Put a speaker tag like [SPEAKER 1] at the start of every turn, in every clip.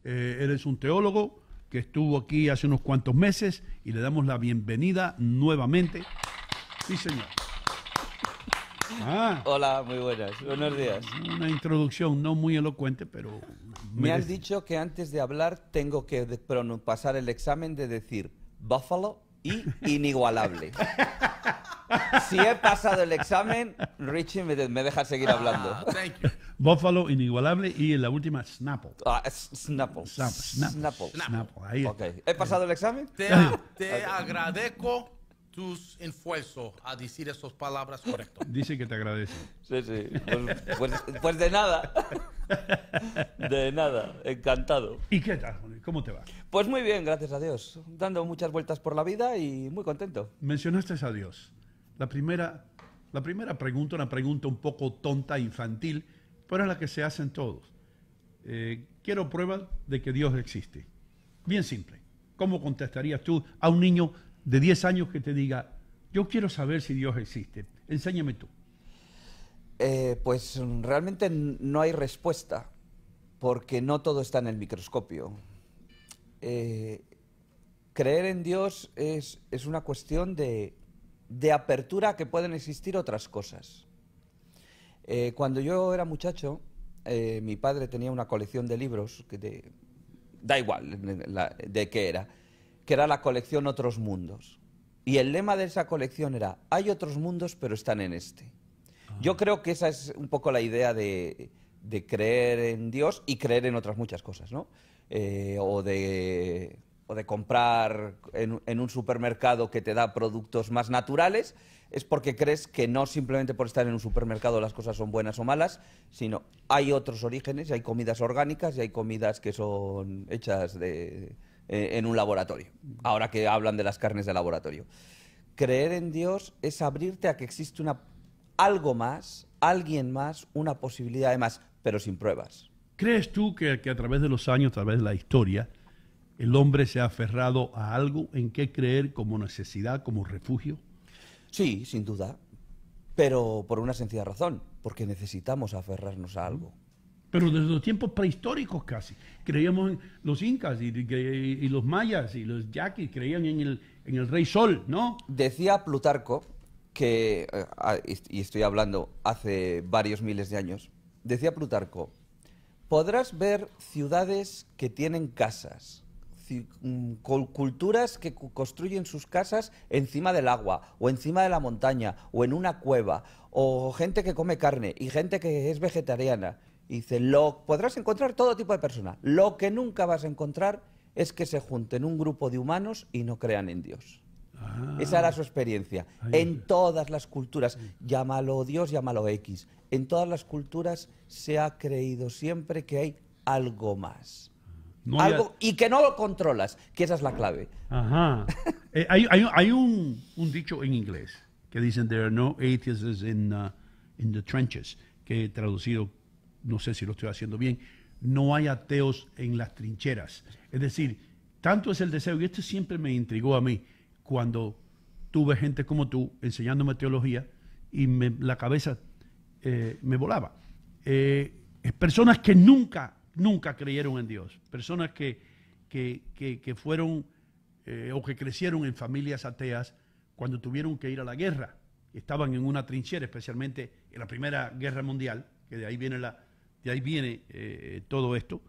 [SPEAKER 1] Eres un teólogo que estuvo aquí hace unos cuantos meses y le damos la bienvenida nuevamente. Sí, señor.
[SPEAKER 2] Hola, muy buenas. Buenos días.
[SPEAKER 1] Una introducción no muy elocuente, pero...
[SPEAKER 2] Me han dicho que antes de hablar tengo que pasar el examen de decir Buffalo y inigualable. Si he pasado el examen, Richie me deja seguir hablando.
[SPEAKER 3] Thank you.
[SPEAKER 1] Buffalo, inigualable, y en la última, Snapple.
[SPEAKER 2] Snapple.
[SPEAKER 1] Snapple. Ahí.
[SPEAKER 2] Ok. ¿He pasado el examen?
[SPEAKER 3] Te agradezco tus esfuerzos a decir esas palabras correctas.
[SPEAKER 1] Dice que te agradece.
[SPEAKER 2] Sí, sí. Pues de nada. De nada. Encantado.
[SPEAKER 1] ¿Y qué tal, Juan? ¿Cómo te va?
[SPEAKER 2] Pues muy bien, gracias a Dios. Dando muchas vueltas por la vida y muy contento.
[SPEAKER 1] Mencionaste a Dios. La primera pregunta, una pregunta un poco tonta, infantil, pero es la que se hacen todos. Quiero pruebas de que Dios existe. Bien simple. ¿Cómo contestarías tú a un niño de 10 años que te diga, yo quiero saber si Dios existe? Enséñame tú.
[SPEAKER 2] Pues realmente no hay respuesta, porque no todo está en el microscopio. Creer en Dios es una cuestión de apertura a que pueden existir otras cosas. Cuando yo era muchacho, mi padre tenía una colección de libros, da igual de qué era, que era la colección Otros Mundos. Y el lema de esa colección era, hay otros mundos, pero están en este. Yo creo que esa es un poco la idea de creer en Dios y creer en otras muchas cosas, ¿no? O de comprar en un supermercado que te da productos más naturales, es porque crees que no simplemente por estar en un supermercado las cosas son buenas o malas, sino hay otros orígenes, y hay comidas orgánicas y hay comidas que son hechas en un laboratorio, ahora que hablan de las carnes de laboratorio. Creer en Dios es abrirte a que existe algo más, alguien más, una posibilidad de más, pero sin pruebas.
[SPEAKER 1] ¿Crees tú que a través de los años, a través de la historia, el hombre se ha aferrado a algo en qué creer como necesidad, como refugio?
[SPEAKER 2] Sí, sin duda, pero por una sencilla razón, porque necesitamos aferrarnos a algo.
[SPEAKER 1] Pero desde los tiempos prehistóricos casi. Creíamos en los incas y los mayas y los yaquis, creían en el rey sol, ¿no?
[SPEAKER 2] Decía Plutarco, que, y estoy hablando hace varios miles de años, decía Plutarco, podrás ver ciudades que tienen casas, culturas que construyen sus casas encima del agua, o encima de la montaña, o en una cueva, o gente que come carne, y gente que es vegetariana. Y dice, podrás encontrar todo tipo de personas. Lo que nunca vas a encontrar es que se junten un grupo de humanos y no crean en Dios. Esa era su experiencia. En todas las culturas, llámalo Dios, llámalo X, en todas las culturas se ha creído siempre que hay algo más. Y que no lo controlas, que esa es la clave.
[SPEAKER 1] Ajá. Hay un dicho en inglés que dicen, there are no atheists in the trenches, que traducido, no sé si lo estoy haciendo bien, no hay ateos en las trincheras. Es decir, tanto es el deseo, y esto siempre me intrigó a mí, cuando tuve gente como tú enseñándome teología y la cabeza me volaba. Personas que nunca creyeron en Dios, personas que fueron o que crecieron en familias ateas cuando tuvieron que ir a la guerra, estaban en una trinchera, especialmente en la Primera Guerra Mundial, que de ahí viene todo esto,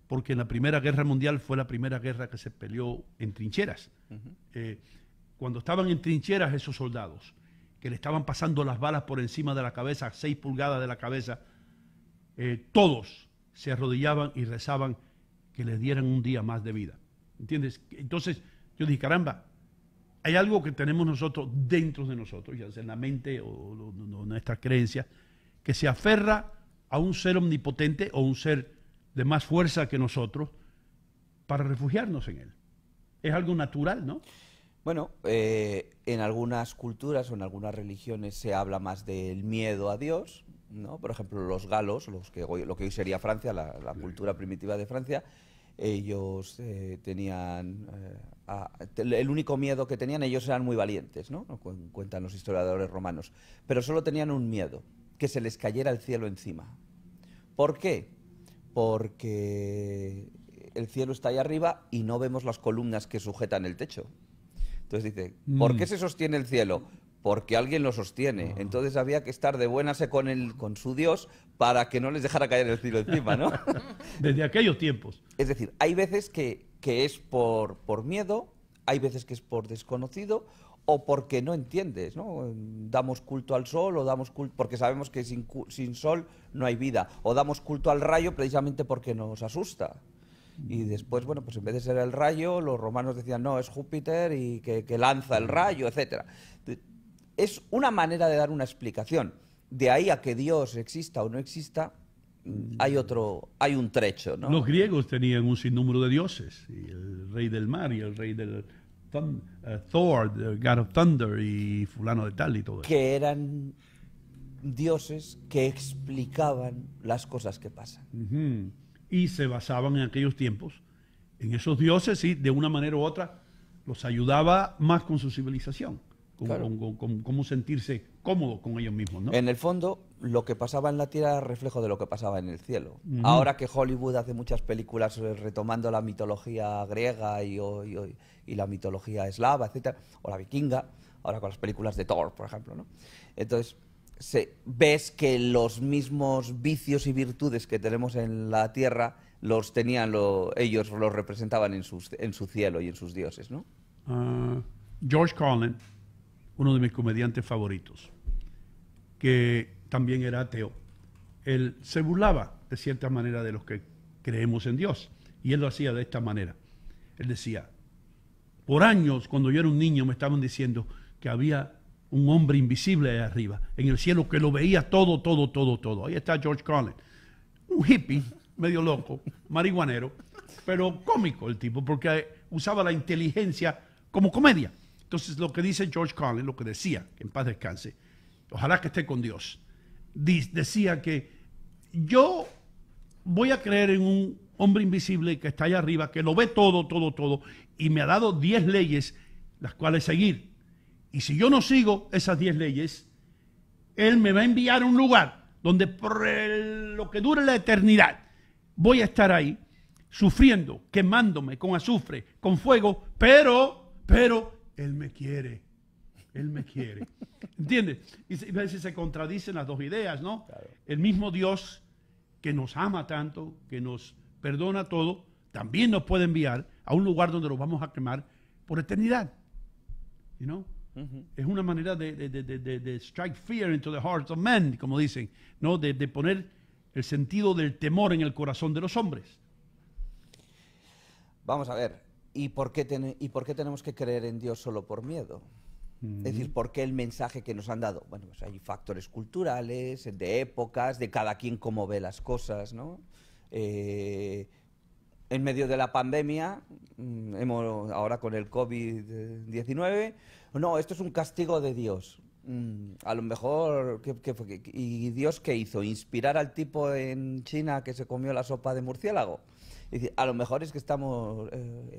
[SPEAKER 1] porque en la Primera Guerra Mundial fue la primera guerra que se peleó en trincheras. Cuando estaban en trincheras esos soldados, que le estaban pasando las balas por encima de la cabeza, 6 pulgadas de la cabeza, todos se arrodillaban y rezaban que les dieran un día más de vida. ¿Entiendes? Entonces yo dije, caramba, hay algo que tenemos nosotros dentro de nosotros, ya sea en la mente o nuestra creencia, que se aferra a un ser omnipotente o un ser de más fuerza que nosotros para refugiarnos en él. Es algo natural, ¿no?
[SPEAKER 2] Bueno, en algunas culturas o en algunas religiones se habla más del miedo a Dios, ¿no? Por ejemplo, los galos, lo que hoy sería Francia, la cultura primitiva de Francia, ellos tenían... el único miedo que tenían, ellos eran muy valientes, ¿no? Cuentan los historiadores romanos, pero solo tenían un miedo, que se les cayera el cielo encima. ¿Por qué? Porque el cielo está ahí arriba y no vemos las columnas que sujetan el techo. Entonces dice, ¿por qué se sostiene el cielo? Porque alguien lo sostiene. Entonces había que estar de buenas con su Dios para que no les dejara caer el cielo encima, ¿no?
[SPEAKER 1] Desde aquellos tiempos.
[SPEAKER 2] Es decir, hay veces que es por miedo, hay veces que es por desconocido o porque no entiendes, ¿no? Damos culto al sol o damos culto porque sabemos que sin sol no hay vida, o damos culto al rayo precisamente porque nos asusta. Y después, bueno, pues en vez de ser el rayo, los romanos decían, no, es Júpiter y que lanza el rayo, etcétera. Es una manera de dar una explicación. De ahí a que Dios exista o no exista, hay un trecho, ¿no?
[SPEAKER 1] Los griegos tenían un sinnúmero de dioses, y el rey del mar y el rey del Thor, the God of Thunder, y fulano de tal y todo eso.
[SPEAKER 2] Que eran dioses que explicaban las cosas que pasan.
[SPEAKER 1] Y se basaban en aquellos tiempos en esos dioses y de una manera u otra los ayudaba más con su civilización,
[SPEAKER 2] Claro.
[SPEAKER 1] con cómo sentirse cómodos con ellos mismos, ¿no?
[SPEAKER 2] En el fondo, lo que pasaba en la tierra era reflejo de lo que pasaba en el cielo. Ahora que Hollywood hace muchas películas retomando la mitología griega y la mitología eslava, etcétera, o la vikinga, ahora con las películas de Thor, por ejemplo, ¿no? Entonces, ves que los mismos vicios y virtudes que tenemos en la tierra los tenían ellos los representaban en su cielo y en sus dioses, ¿no?
[SPEAKER 1] George Carlin, uno de mis comediantes favoritos, que también era ateo, él se burlaba de cierta manera de los que creemos en Dios, y él lo hacía de esta manera. Él decía, por años cuando yo era un niño me estaban diciendo que había un hombre invisible ahí arriba, en el cielo, que lo veía todo, todo, todo, todo. Ahí está George Carlin, un hippie, medio loco, marihuanero, pero cómico el tipo, porque usaba la inteligencia como comedia. Entonces, lo que dice George Carlin, lo que decía, que en paz descanse, ojalá que esté con Dios, decía que yo voy a creer en un hombre invisible que está allá arriba, que lo ve todo, todo, todo, y me ha dado 10 leyes las cuales seguir. Y si yo no sigo esas 10 leyes, Él me va a enviar a un lugar donde por lo que dure la eternidad voy a estar ahí, sufriendo, quemándome con azufre, con fuego, pero Él me quiere. Él me quiere. ¿Entiendes? Y a veces se contradicen las dos ideas, ¿no?
[SPEAKER 2] Claro.
[SPEAKER 1] El mismo Dios que nos ama tanto, que nos perdona todo, también nos puede enviar a un lugar donde lo vamos a quemar por eternidad. You know? Es una manera de strike fear into the hearts of men, como dicen, ¿no? De poner el sentido del temor en el corazón de los hombres.
[SPEAKER 2] Vamos a ver, ¿y por qué tenemos que creer en Dios solo por miedo? Es decir, ¿por qué el mensaje que nos han dado? Bueno, pues hay factores culturales, de épocas, de cada quien cómo ve las cosas, ¿no? En medio de la pandemia, ahora con el COVID-19, no, esto es un castigo de Dios. A lo mejor, ¿y Dios qué hizo? ¿Inspirar al tipo en China que se comió la sopa de murciélago? Es decir, a lo mejor es que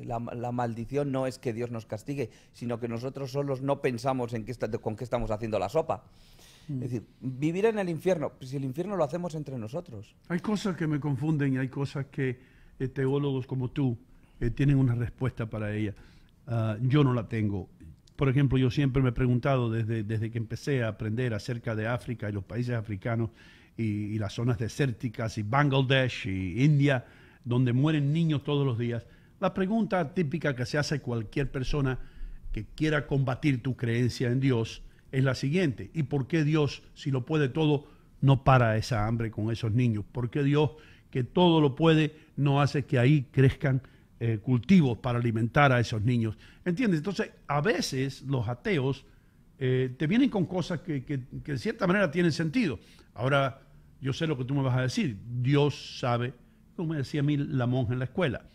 [SPEAKER 2] la maldición no es que Dios nos castigue, sino que nosotros solos no pensamos en con qué estamos haciendo la sopa. Es decir, vivir en el infierno, pues si el infierno lo hacemos entre nosotros.
[SPEAKER 1] Hay cosas que me confunden y hay cosas que teólogos como tú tienen una respuesta para ella. Yo no la tengo. Por ejemplo, yo siempre me he preguntado desde que empecé a aprender acerca de África y los países africanos y las zonas desérticas y Bangladesh y India, donde mueren niños todos los días. La pregunta típica que se hace cualquier persona que quiera combatir tu creencia en Dios es la siguiente: ¿y por qué Dios, si lo puede todo, no para esa hambre con esos niños? ¿Por qué Dios, que todo lo puede, no hace que ahí crezcan cultivos para alimentar a esos niños? ¿Entiendes? Entonces, a veces los ateos te vienen con cosas que de cierta manera tienen sentido. Ahora, yo sé lo que tú me vas a decir. Dios sabe, como me decía a mí la monja en la escuela,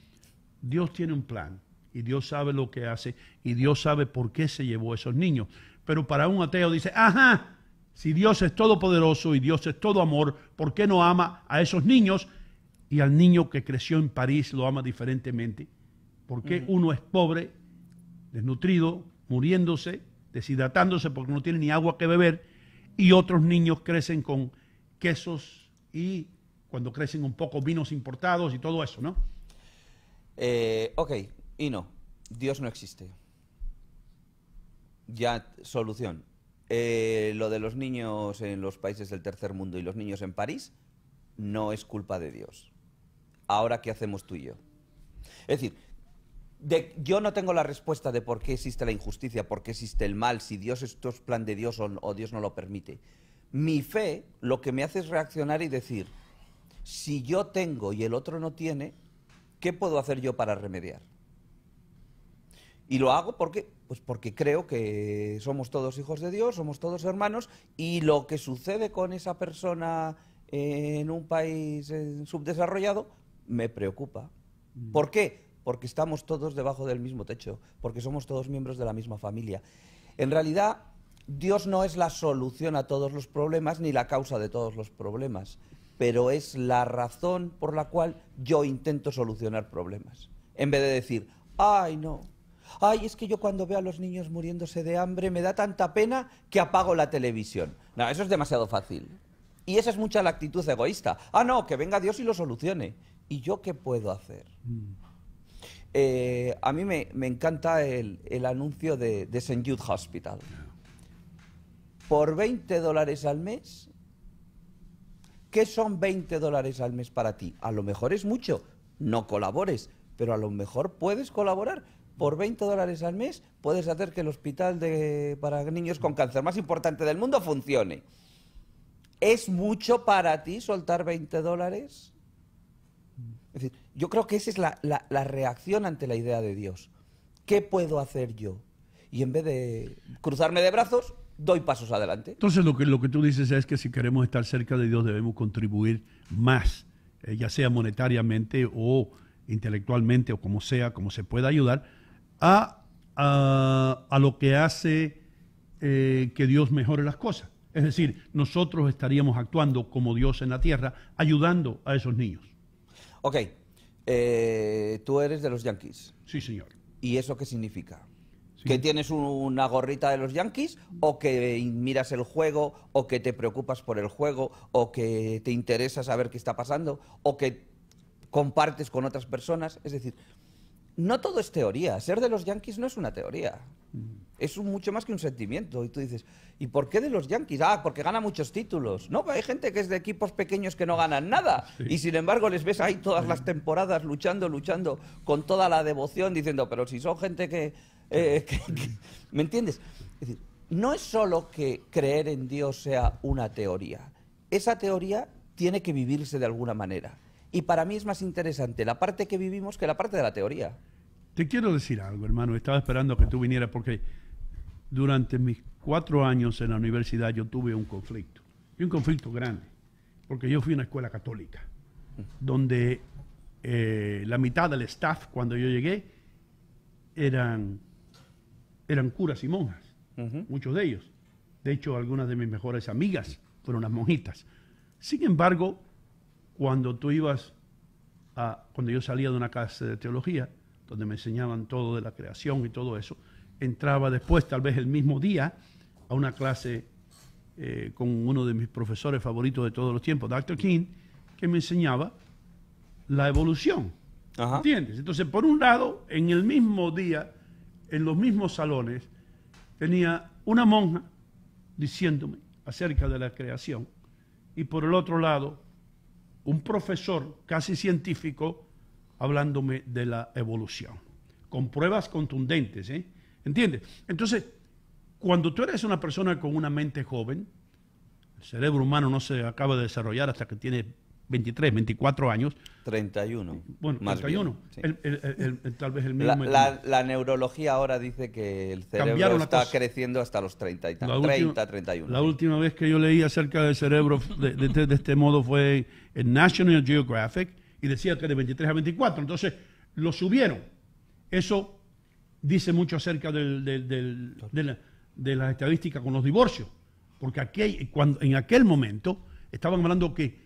[SPEAKER 1] Dios tiene un plan y Dios sabe lo que hace y Dios sabe por qué se llevó a esos niños. Pero para un ateo dice, ajá, si Dios es todopoderoso y Dios es todo amor, ¿por qué no ama a esos niños? Y al niño que creció en París lo ama diferentemente. ¿Por qué uno es pobre, desnutrido, muriéndose, deshidratándose porque no tiene ni agua que beber, y otros niños crecen con quesos y cuando crecen un poco vinos importados y todo eso, ¿no?
[SPEAKER 2] Ok, y no, Dios no existe. Ya, solución. Lo de los niños en los países del tercer mundo y los niños en París no es culpa de Dios. Ahora, ¿qué hacemos tú y yo? Es decir, yo no tengo la respuesta de por qué existe la injusticia, por qué existe el mal, si Dios esto es plan de Dios o Dios no lo permite. Mi fe lo que me hace es reaccionar y decir, si yo tengo y el otro no tiene, ¿qué puedo hacer yo para remediar? Y lo hago porque, pues porque creo que somos todos hijos de Dios, somos todos hermanos, y lo que sucede con esa persona en un país subdesarrollado me preocupa. ¿Por qué? Porque estamos todos debajo del mismo techo, porque somos todos miembros de la misma familia. En realidad, Dios no es la solución a todos los problemas ni la causa de todos los problemas, pero es la razón por la cual yo intento solucionar problemas. En vez de decir, ay, no. Ay, es que yo cuando veo a los niños muriéndose de hambre me da tanta pena que apago la televisión. No, eso es demasiado fácil. Y esa es mucha la actitud egoísta. Ah, no, que venga Dios y lo solucione. ¿Y yo qué puedo hacer? A mí me encanta el anuncio de St. Jude Hospital. Por $20 al mes, ¿qué son $20 al mes para ti? A lo mejor es mucho, no colabores, pero a lo mejor puedes colaborar. Por $20 al mes puedes hacer que el hospital para niños con cáncer más importante del mundo funcione. ¿Es mucho para ti soltar $20? Es decir, yo creo que esa es la reacción ante la idea de Dios. ¿Qué puedo hacer yo? Y en vez de cruzarme de brazos, doy pasos adelante.
[SPEAKER 1] Entonces lo que tú dices es que si queremos estar cerca de Dios debemos contribuir más, ya sea monetariamente o intelectualmente o como sea, como se pueda ayudar, a lo que hace que Dios mejore las cosas. Es decir, nosotros estaríamos actuando como Dios en la tierra, ayudando a esos niños.
[SPEAKER 2] Ok, tú eres de los Yankees.
[SPEAKER 1] Sí, señor.
[SPEAKER 2] ¿Y eso qué significa?
[SPEAKER 1] Sí.
[SPEAKER 2] ¿Que tienes una gorrita de los Yankees? ¿O que miras el juego? ¿O que te preocupas por el juego? ¿O que te interesa saber qué está pasando? ¿O que compartes con otras personas? Es decir, no todo es teoría. Ser de los Yankees no es una teoría. Es mucho más que un sentimiento. Y tú dices, ¿y por qué de los Yankees? Ah, porque gana muchos títulos. No, hay gente que es de equipos pequeños que no ganan nada. Sí. Y sin embargo les ves ahí todas las temporadas luchando con toda la devoción, diciendo, pero si son gente que ¿me entiendes? Es decir, no es solo que creer en Dios sea una teoría. Esa teoría tiene que vivirse de alguna manera. Y para mí es más interesante la parte que vivimos que la parte de la teoría.
[SPEAKER 1] Te quiero decir algo, hermano. Estaba esperando a que tú vinieras porque durante mis 4 años en la universidad yo tuve un conflicto. Y un conflicto grande. Porque yo fui a una escuela católica donde la mitad del staff cuando yo llegué eran curas y monjas. Muchos de ellos. De hecho, algunas de mis mejores amigas fueron las monjitas. Sin embargo, cuando yo salía de una clase de teología, donde me enseñaban todo de la creación y todo eso, entraba después, tal vez el mismo día, a una clase con uno de mis profesores favoritos de todos los tiempos, Dr. King, que me enseñaba la evolución. Ajá. ¿Entiendes? Entonces, por un lado, en el mismo día, en los mismos salones, tenía una monja diciéndome acerca de la creación, y por el otro lado, un profesor casi científico hablándome de la evolución, con pruebas contundentes, ¿eh? ¿Entiendes? Entonces, cuando tú eres una persona con una mente joven, el cerebro humano no se acaba de desarrollar hasta que tiene 23, 24 años.
[SPEAKER 2] 31.
[SPEAKER 1] Bueno,
[SPEAKER 2] más
[SPEAKER 1] 31.
[SPEAKER 2] Bien,
[SPEAKER 1] sí. Tal vez el mismo.
[SPEAKER 2] La neurología ahora dice que el cerebro está creciendo hasta los 30, 31.
[SPEAKER 1] La última vez que yo leí acerca del cerebro de este modo fue en National Geographic y decía que de 23 a 24. Entonces, lo subieron. Eso dice mucho acerca de las estadísticas con los divorcios. Porque en aquel momento estaban hablando que,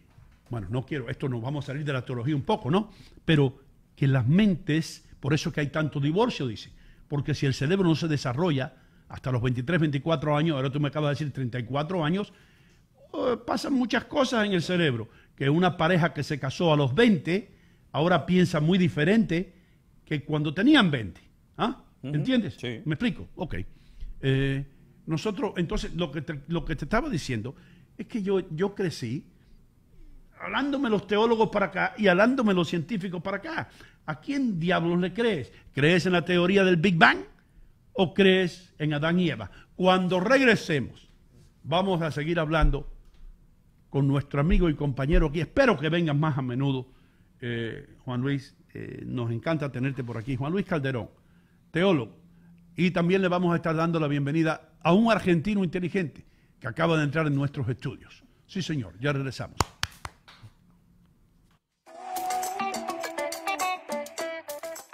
[SPEAKER 1] bueno, esto nos vamos a salir de la teología un poco, ¿no? Pero que las mentes, por eso que hay tanto divorcio, dice. Porque si el cerebro no se desarrolla hasta los 23, 24 años, ahora tú me acabas de decir 34 años, pasan muchas cosas en el cerebro. Que una pareja que se casó a los 20, ahora piensa muy diferente que cuando tenían 20. ¿Ah? ¿Entiendes?
[SPEAKER 2] Sí.
[SPEAKER 1] ¿Me explico? Ok. Nosotros, entonces, lo que te estaba diciendo es que yo crecí hablándome los teólogos para acá y hablándome los científicos para acá. ¿A quién diablos le crees? ¿Crees en la teoría del Big Bang o crees en Adán y Eva? Cuando regresemos, vamos a seguir hablando con nuestro amigo y compañero aquí. Espero que vengan más a menudo, Juan Luis. Nos encanta tenerte por aquí. Juan Luis Calderón, teólogo. Y también le vamos a estar dando la bienvenida a un argentino inteligente que acaba de entrar en nuestros estudios. Sí, señor, ya regresamos.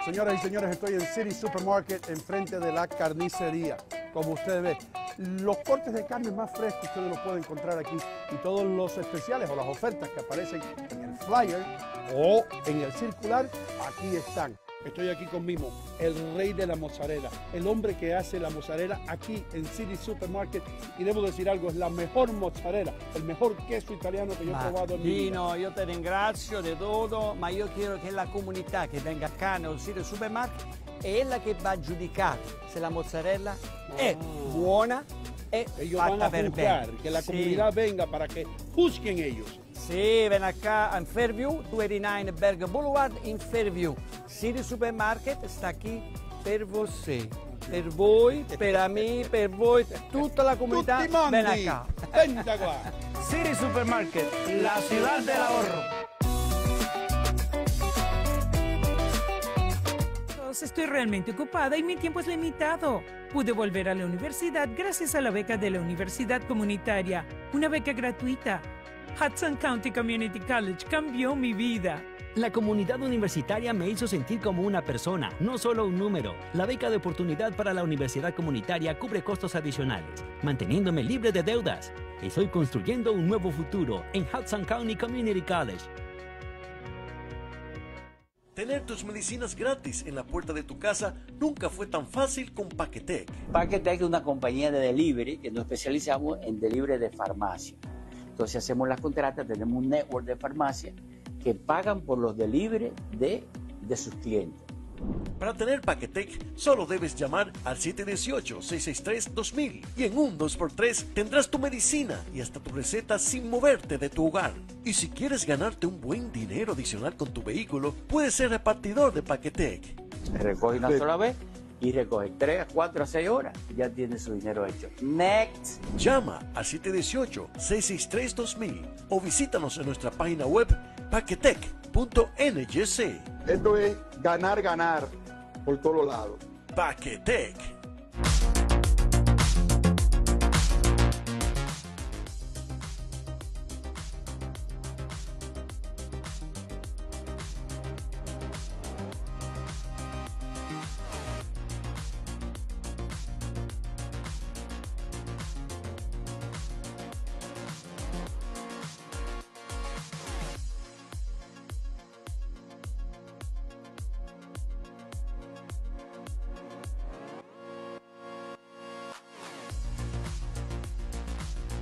[SPEAKER 1] Señoras y señores, estoy en City Supermarket, enfrente de la carnicería. Como ustedes ven, los cortes de carne más frescos ustedes los pueden encontrar aquí. Y todos los especiales o las ofertas que aparecen en el flyer o en el circular, aquí están. Estoy aquí con Mimo, el rey de la mozzarella, el hombre que hace la mozzarella aquí en City Supermarket. Y debo decir algo, es la mejor mozzarella, el mejor queso italiano que yo he probado en mi vida.
[SPEAKER 4] Dino, io te ringrazio di tutto, ma io chiedo che la comunità che venga qua nel sito supermarket è la che va a giudicare se la mozzarella è buona e
[SPEAKER 1] Ellos van
[SPEAKER 4] fatta
[SPEAKER 1] a
[SPEAKER 4] per
[SPEAKER 1] juzgar,
[SPEAKER 4] bene.
[SPEAKER 1] que la
[SPEAKER 4] Sì.
[SPEAKER 1] comunidad venga para que juzguen ellos.
[SPEAKER 4] Sì, ven acá in Fairview, 289 Berg Boulevard in Fairview. City Supermarket sta qui per voi. Per voi, per me, per voi, tutta la comunità,
[SPEAKER 1] Tutti mondi,
[SPEAKER 4] ven acá.
[SPEAKER 1] venga qua.
[SPEAKER 4] City Supermarket, la ciudad del ahorro.
[SPEAKER 5] Estoy realmente ocupada y mi tiempo es limitado. Pude volver a la universidad gracias a la beca de la Universidad Comunitaria, una beca gratuita. Hudson County Community College cambió mi vida.
[SPEAKER 6] La comunidad universitaria me hizo sentir como una persona, no solo un número. La beca de oportunidad para la universidad comunitaria cubre costos adicionales, manteniéndome libre de deudas. Estoy construyendo un nuevo futuro en Hudson County Community College.
[SPEAKER 7] Tener tus medicinas gratis en la puerta de tu casa nunca fue tan fácil con Paquetec.
[SPEAKER 8] Paquetec es una compañía de delivery que nos especializamos en delivery de farmacia. Entonces hacemos las contratas, tenemos un network de farmacia que pagan por los delivery de sus clientes.
[SPEAKER 7] Para tener Paquetec, solo debes llamar al 718-663-2000 y en un 2x3 tendrás tu medicina y hasta tu receta sin moverte de tu hogar. Y si quieres ganarte un buen dinero adicional con tu vehículo, puedes ser repartidor de Paquetec.
[SPEAKER 8] Recoge una sola vez y recoge 3, 4, 6 horas. Ya tiene su dinero hecho. Next.
[SPEAKER 7] Llama al 718-663-2000 o visítanos en nuestra página web paquetec.nyc.
[SPEAKER 9] Esto es ganar, ganar por todos lados.
[SPEAKER 7] Paquetec.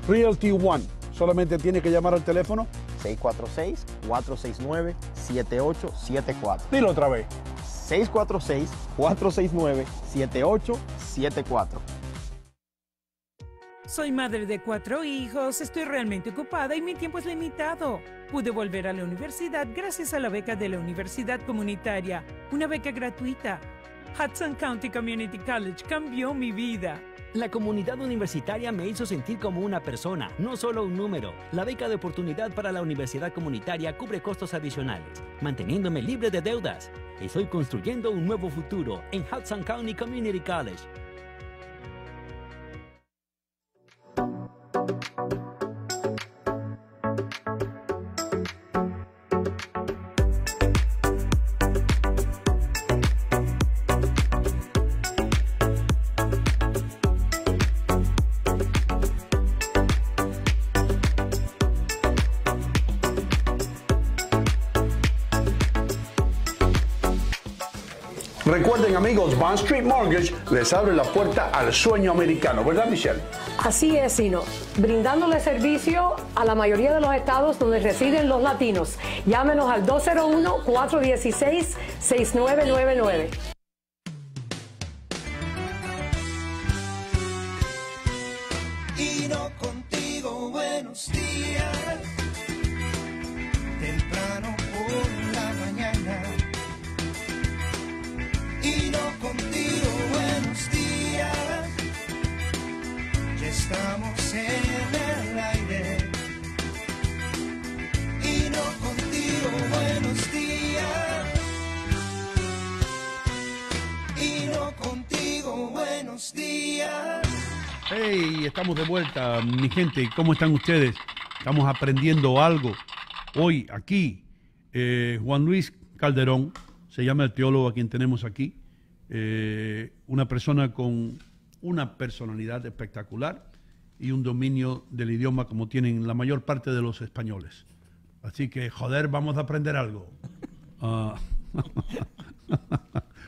[SPEAKER 1] Realty One. Solamente tiene que llamar al teléfono.
[SPEAKER 10] 646-469-7874.
[SPEAKER 1] Dilo otra vez.
[SPEAKER 10] 646-469-7874.
[SPEAKER 5] Soy madre de 4 hijos, estoy realmente ocupada y mi tiempo es limitado. Pude volver a la universidad gracias a la beca de la Universidad Comunitaria, una beca gratuita. Hudson County Community College cambió mi vida.
[SPEAKER 6] La comunidad universitaria me hizo sentir como una persona, no solo un número. La beca de oportunidad para la universidad comunitaria cubre costos adicionales, manteniéndome libre de deudas. Estoy construyendo un nuevo futuro en Hudson County Community College.
[SPEAKER 9] Recuerden, amigos, Bond Street Mortgage les abre la puerta al sueño americano, ¿verdad, Michelle?
[SPEAKER 11] Así es, Sino, brindándole servicio a la mayoría de los estados donde residen los latinos. Llámenos al 201-416-6999.
[SPEAKER 12] Y no contigo, buenos días, temprano por la mañana. Y no contigo, buenos días, ya estamos en el aire. Y no contigo, buenos días, y no contigo, buenos días.
[SPEAKER 1] Hey, estamos de vuelta, mi gente. ¿Cómo están ustedes? Estamos aprendiendo algo. Hoy, aquí, Juan Luis Calderón, se llama el teólogo a quien tenemos aquí. Una persona con una personalidad espectacular y un dominio del idioma como tienen la mayor parte de los españoles. Así que, joder, vamos a aprender algo.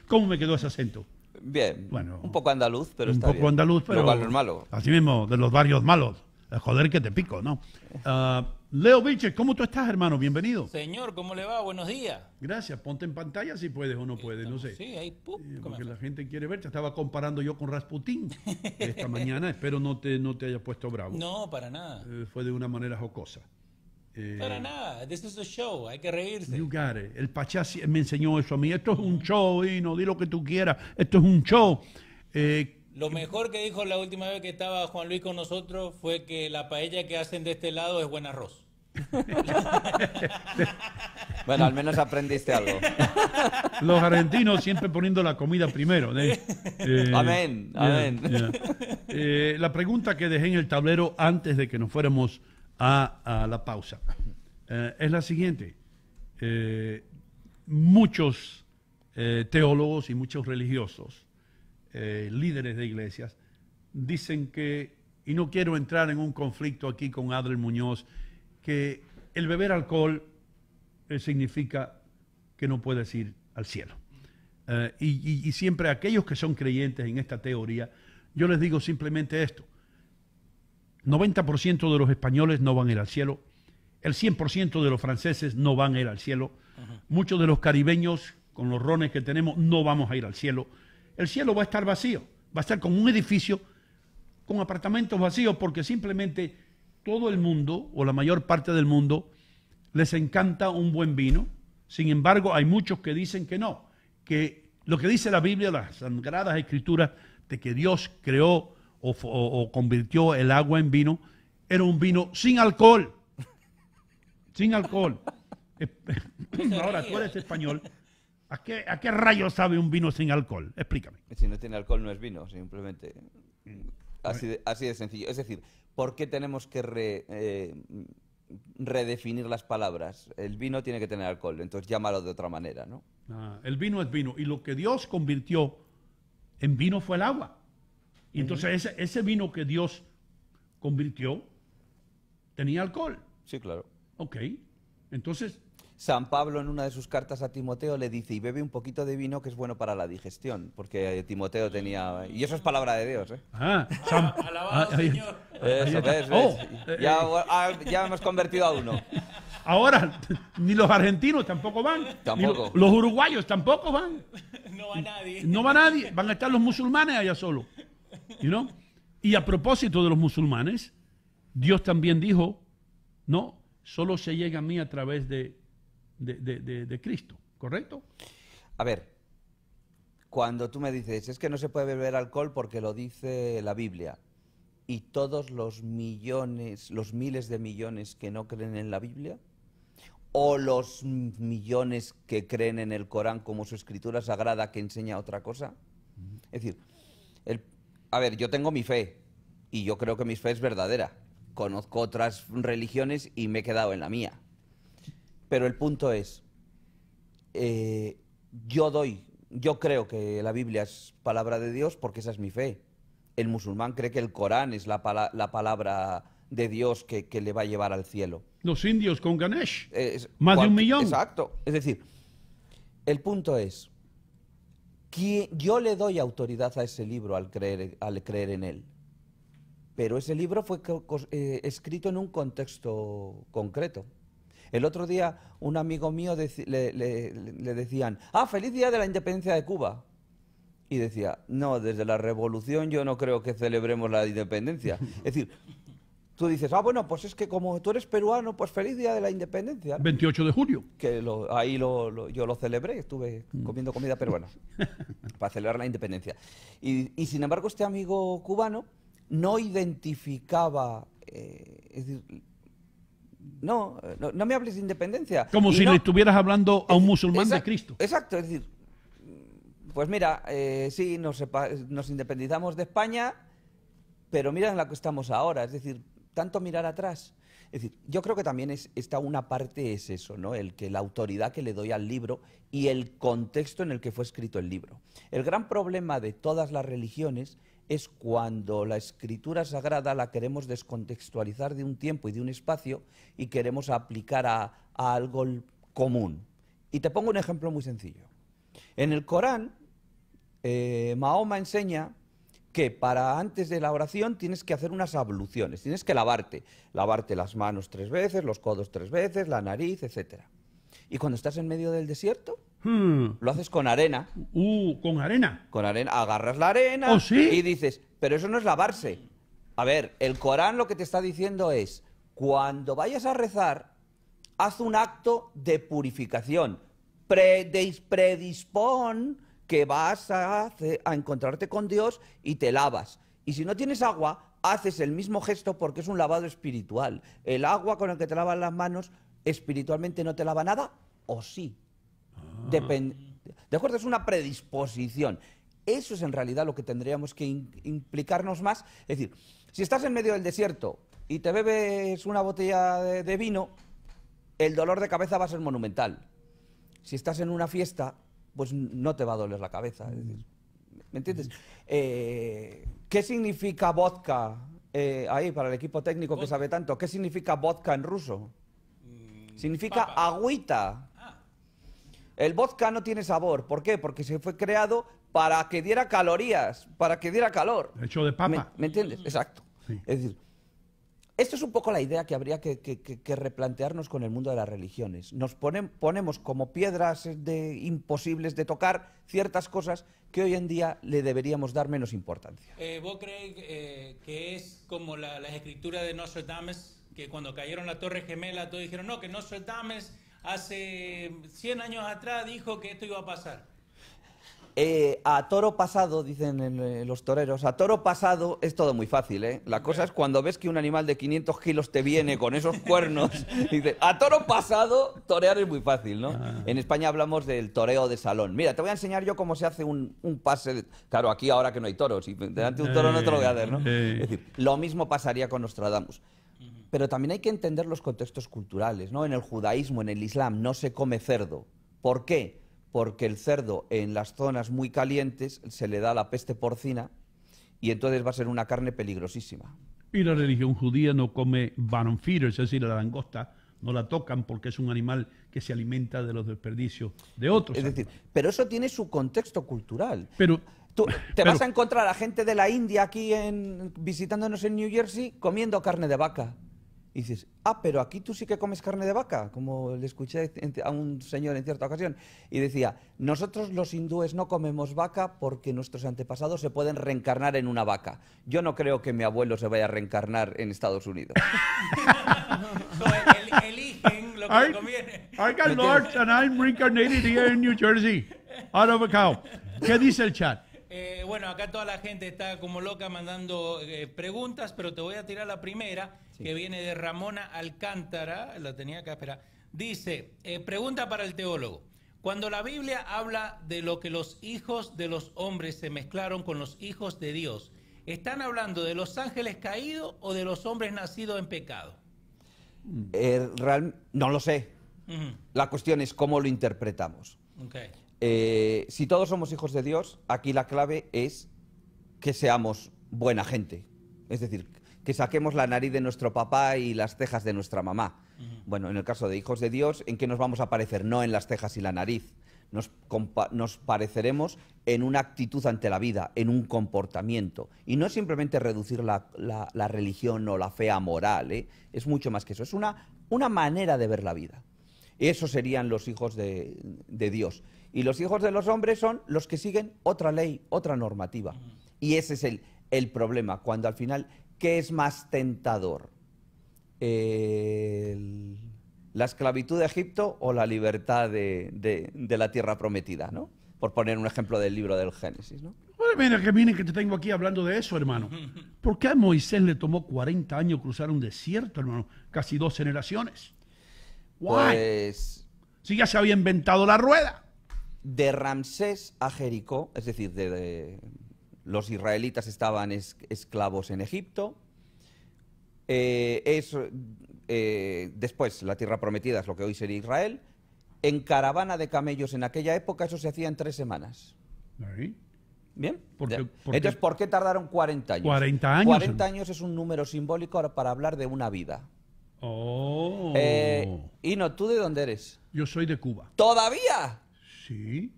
[SPEAKER 1] ¿Cómo me quedó ese acento?
[SPEAKER 2] Bien,
[SPEAKER 1] Bueno,
[SPEAKER 2] un poco andaluz, pero
[SPEAKER 1] un
[SPEAKER 2] está
[SPEAKER 1] poco
[SPEAKER 2] bien.
[SPEAKER 1] andaluz, pero
[SPEAKER 2] Lo cual no es malo.
[SPEAKER 1] así mismo, de los barrios malos. Joder, que te pico, ¿no? Leo Vilches, ¿cómo tú estás, hermano? Bienvenido.
[SPEAKER 13] Señor, ¿cómo le va? Buenos días.
[SPEAKER 1] Gracias. Ponte en pantalla si puedes o no puedes, no sé.
[SPEAKER 13] Sí, ahí,
[SPEAKER 1] porque la gente quiere verte. Estaba comparando yo con Rasputín esta mañana. Espero no te hayas puesto bravo.
[SPEAKER 13] No, para nada.
[SPEAKER 1] Fue de una manera jocosa.
[SPEAKER 13] Para nada. This is a show. Hay que reírse.
[SPEAKER 1] You got it. El Pachá me enseñó eso a mí. Esto es un show, y no di lo que tú quieras. Esto es un show.
[SPEAKER 13] Lo mejor que dijo la última vez que estaba Juan Luis con nosotros fue que la paella que hacen de este lado es buen arroz.
[SPEAKER 2] Bueno, al menos aprendiste algo.
[SPEAKER 1] Los argentinos siempre poniendo la comida primero.
[SPEAKER 2] Amén, amén.
[SPEAKER 1] La pregunta que dejé en el tablero antes de que nos fuéramos a la pausa es la siguiente. Muchos teólogos y muchos religiosos, líderes de iglesias, dicen que, y no quiero entrar en un conflicto aquí con Adler Muñoz, que el beber alcohol significa que no puedes ir al cielo. Y siempre aquellos que son creyentes en esta teoría, yo les digo simplemente esto: 90% de los españoles no van a ir al cielo, el 100% de los franceses no van a ir al cielo, muchos de los caribeños, con los rones que tenemos, no vamos a ir al cielo. El cielo va a estar vacío, va a estar como un edificio con apartamentos vacíos, porque simplemente todo el mundo, o la mayor parte del mundo, les encanta un buen vino. Sin embargo, hay muchos que dicen que no, que lo que dice la Biblia, las Sagradas Escrituras, de que Dios creó o convirtió el agua en vino, era un vino sin alcohol. Sin alcohol. Ahora, tú eres español. ¿A qué rayos sabe un vino sin alcohol? Explícame.
[SPEAKER 2] Si no tiene alcohol no es vino, simplemente. Así de sencillo. Es decir, ¿por qué tenemos que redefinir las palabras? El vino tiene que tener alcohol, entonces llámalo de otra manera, ¿no?
[SPEAKER 1] El vino es vino, y lo que Dios convirtió en vino fue el agua. Y entonces ese vino que Dios convirtió tenía alcohol.
[SPEAKER 2] Sí, claro.
[SPEAKER 1] Ok, entonces...
[SPEAKER 2] San Pablo en una de sus cartas a Timoteo le dice: y bebe un poquito de vino que es bueno para la digestión, porque Timoteo tenía... Y eso es palabra de Dios, ¿eh?
[SPEAKER 13] Alabado, Señor.
[SPEAKER 2] Eso, ¿ves? Ya hemos convertido a uno.
[SPEAKER 1] Ahora, ni los argentinos tampoco van.
[SPEAKER 2] Tampoco.
[SPEAKER 1] Los uruguayos tampoco van.
[SPEAKER 13] No va nadie.
[SPEAKER 1] No va nadie. Van a estar los musulmanes allá solo. You know? Y a propósito de los musulmanes, Dios también dijo, no, solo se llega a mí a través de Cristo, ¿correcto?
[SPEAKER 2] A ver, cuando tú me dices, es que no se puede beber alcohol porque lo dice la Biblia, y todos los millones, los miles de millones que no creen en la Biblia, o los millones que creen en el Corán como su escritura sagrada que enseña otra cosa. Es decir, a ver, yo tengo mi fe, y yo creo que mi fe es verdadera. Conozco otras religiones y me he quedado en la mía. Pero el punto es, yo creo que la Biblia es palabra de Dios porque esa es mi fe. El musulmán cree que el Corán es la palabra de Dios que le va a llevar al cielo.
[SPEAKER 1] Los indios con Ganesh, más de 1 millón.
[SPEAKER 2] Exacto. Es decir, el punto es, Yo le doy autoridad a ese libro al creer en él. Pero ese libro fue escrito en un contexto concreto. El otro día un amigo mío le decían, feliz día de la independencia de Cuba. Y decía, no, desde la revolución yo no creo que celebremos la independencia. Es decir, tú dices, bueno, pues es que como tú eres peruano, pues feliz día de la independencia.
[SPEAKER 1] 28 de julio.
[SPEAKER 2] Que yo lo celebré, estuve comiendo comida peruana para celebrar la independencia. Y sin embargo este amigo cubano no identificaba, es decir, no me hables de independencia.
[SPEAKER 1] Como si le estuvieras hablando a un musulmán de Cristo.
[SPEAKER 2] Exacto, es decir, pues mira, sí, nos independizamos de España, pero mira en la que estamos ahora, es decir, tanto mirar atrás. Es decir, yo creo que también una parte es eso, ¿no? La autoridad que le doy al libro y el contexto en el que fue escrito el libro. El gran problema de todas las religiones es cuando la escritura sagrada la queremos descontextualizar de un tiempo y de un espacio y queremos aplicar a algo común. Y te pongo un ejemplo muy sencillo. En el Corán, Mahoma enseña que para antes de la oración tienes que hacer unas abluciones, tienes que lavarte las manos 3 veces, los codos 3 veces, la nariz, etc. Y cuando estás en medio del desierto, lo haces con arena.
[SPEAKER 1] ¿Con arena?
[SPEAKER 2] Con arena, agarras la arena y dices, pero eso no es lavarse. A ver, el Corán lo que te está diciendo es, cuando vayas a rezar, haz un acto de purificación, predispón que vas a encontrarte con Dios y te lavas. Y si no tienes agua, haces el mismo gesto porque es un lavado espiritual. El agua con el que te lavas las manos, espiritualmente no te lava nada, ¿o sí? ¿De acuerdo? Es una predisposición. Eso es en realidad lo que tendríamos que implicarnos más. Es decir, si estás en medio del desierto y te bebes una botella de vino, el dolor de cabeza va a ser monumental. Si estás en una fiesta, pues no te va a doler la cabeza. Es decir, ¿me entiendes? ¿Qué significa vodka? Ahí, para el equipo técnico que sabe tanto, ¿qué significa vodka en ruso? Significa agüita. El vodka no tiene sabor. ¿Por qué? Porque se fue creado para que diera calorías, para que diera calor.
[SPEAKER 1] Hecho de papa.
[SPEAKER 2] ¿Me entiendes? Exacto. Sí. Es decir, esto es un poco la idea que habría que replantearnos con el mundo de las religiones. Nos ponemos como piedras imposibles de tocar ciertas cosas que hoy en día le deberíamos dar menos importancia.
[SPEAKER 13] ¿Vos crees que es como las escrituras de Nostradamus, que cuando cayeron la Torre Gemela todos dijeron, no, que Nostradamus hace 100 años atrás dijo que esto iba a pasar?
[SPEAKER 2] A toro pasado, dicen los toreros, a toro pasado es todo muy fácil, ¿eh? La cosa es cuando ves que un animal de 500 kilos te viene con esos cuernos, y dices, a toro pasado, torear es muy fácil, ¿no? En España hablamos del toreo de salón. Mira, te voy a enseñar yo cómo se hace un pase. Claro, aquí ahora que no hay toros, y delante de un toro no te lo voy a hacer, ¿no? Es decir, lo mismo pasaría con Nostradamus. Pero también hay que entender los contextos culturales, ¿no? En el judaísmo, en el islam, no se come cerdo. ¿Por qué? Porque el cerdo en las zonas muy calientes se le da la peste porcina y entonces va a ser una carne peligrosísima.
[SPEAKER 1] Y la religión judía no come bottom feeders, es decir, la langosta, no la tocan porque es un animal que se alimenta de los desperdicios de otros.
[SPEAKER 2] Es decir, pero eso tiene su contexto cultural.
[SPEAKER 1] Pero
[SPEAKER 2] tú vas a encontrar a gente de la India aquí visitándonos en New Jersey comiendo carne de vaca. Y dices, pero aquí tú sí que comes carne de vaca, como le escuché a un señor en cierta ocasión. Y decía, nosotros los hindúes no comemos vaca porque nuestros antepasados se pueden reencarnar en una vaca. Yo no creo que mi abuelo se vaya a reencarnar en Estados Unidos.
[SPEAKER 13] Eligen lo que les conviene.
[SPEAKER 1] I got lost and I'm reincarnated here in New Jersey, out of a cow. ¿Qué dice el chat?
[SPEAKER 13] Bueno, acá toda la gente está como loca mandando preguntas, pero te voy a tirar la primera, que viene de Ramona Alcántara, la tenía acá, espera. Dice, pregunta para el teólogo. Cuando la Biblia habla de lo que los hijos de los hombres se mezclaron con los hijos de Dios, ¿están hablando de los ángeles caídos o de los hombres nacidos en pecado?
[SPEAKER 2] No lo sé. La cuestión es cómo lo interpretamos.
[SPEAKER 13] Okay.
[SPEAKER 2] Si todos somos hijos de Dios, aquí la clave es que seamos buena gente. Es decir, que saquemos la nariz de nuestro papá y las cejas de nuestra mamá. Bueno, en el caso de hijos de Dios, ¿en qué nos vamos a parecer? No en las cejas y la nariz. nos pareceremos en una actitud ante la vida, en un comportamiento. Y no es simplemente reducir la religión o la fe a moral, ¿eh? Es mucho más que eso. Es una manera de ver la vida. Esos serían los hijos de Dios. Y los hijos de los hombres son los que siguen otra ley, otra normativa. Y ese es el problema, cuando al final, ¿qué es más tentador? ¿La esclavitud de Egipto o la libertad de la tierra prometida, ¿no? Por poner un ejemplo del libro del Génesis, ¿no?
[SPEAKER 1] Oye, mira que viene que te tengo aquí hablando de eso, hermano. ¿Por qué a Moisés le tomó 40 años cruzar un desierto, hermano? Casi 2 generaciones. Why?
[SPEAKER 2] Pues
[SPEAKER 1] si ya se había inventado la rueda.
[SPEAKER 2] de Ramsés a Jericó, es decir, los israelitas estaban esclavos en Egipto. Después, la tierra prometida es lo que hoy sería Israel. En caravana de camellos en aquella época, eso se hacía en 3 semanas.
[SPEAKER 1] Ahí.
[SPEAKER 2] ¿Bien?
[SPEAKER 1] Porque
[SPEAKER 2] Entonces, ¿por qué tardaron 40 años?
[SPEAKER 1] 40 años.
[SPEAKER 2] 40 años es un número simbólico para hablar de una vida.
[SPEAKER 1] Oh.
[SPEAKER 2] Ino, ¿tú de dónde eres?
[SPEAKER 1] Yo soy de Cuba.
[SPEAKER 2] ¿Todavía?
[SPEAKER 1] Sí.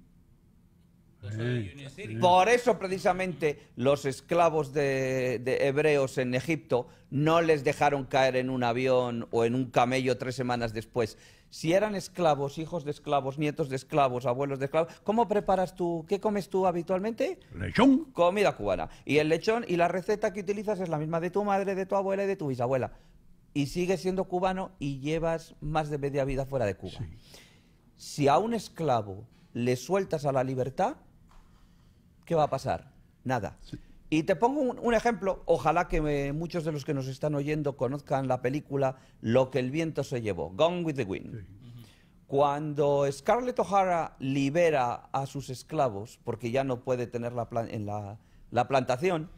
[SPEAKER 2] Por eso, precisamente, los esclavos de hebreos en Egipto no les dejaron caer en un avión o en un camello 3 semanas después. Si eran esclavos, hijos de esclavos, nietos de esclavos, abuelos de esclavos, ¿cómo preparas tú? ¿Qué comes tú habitualmente?
[SPEAKER 1] Lechón.
[SPEAKER 2] Comida cubana. Y el lechón y la receta que utilizas es la misma de tu madre, de tu abuela y de tu bisabuela. Y sigues siendo cubano y llevas más de media vida fuera de Cuba.
[SPEAKER 1] Sí.
[SPEAKER 2] Si a un esclavo le sueltas a la libertad, ¿qué va a pasar? Nada.
[SPEAKER 1] Sí.
[SPEAKER 2] Y te pongo un ejemplo, ojalá que muchos de los que nos están oyendo conozcan la película Lo que el viento se llevó, Gone with the Wind.
[SPEAKER 1] Sí.
[SPEAKER 2] Cuando Scarlett O'Hara libera a sus esclavos, porque ya no puede tener en la plantación,